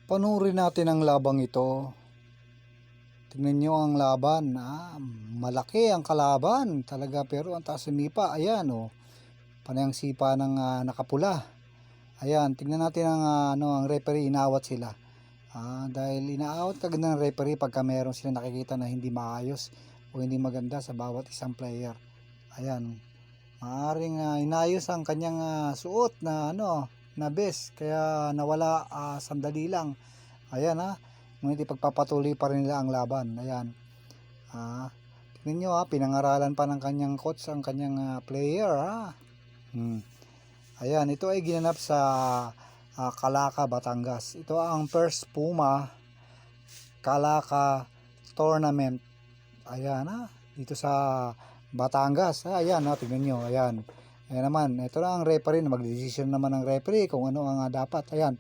Panurin natin ang labang ito. Tingnan nyo ang laban. Malaki ang kalaban talaga, pero ang taas ng mipa. Ayan, oh. Panay ang sipa ng nakapula. Ayan, tingnan natin ang, ang referee. Inawat sila. Dahil inaawat kagad ng referee pagka meron sila nakikita na hindi maayos o hindi maganda sa bawat isang player. Ayan, maaaring inayos ang kanyang suot na na vest, kaya nawala sandali lang. Ayan, ngunit ipagpapatuloy pa rin nila ang laban. Ayan, tingnan nyo, pinangaralan pa ng kanyang coach ang kanyang player. Ayan, ito ay ginanap sa Calaca, Batangas. Ito ang first Puma Calaca tournament. Ayan, dito sa Batangas. Ayan, tingnan nyo. Ayan. Ayan naman, ito na ang referee. Magdesisyon naman ang referee kung ano ang dapat. Ayan,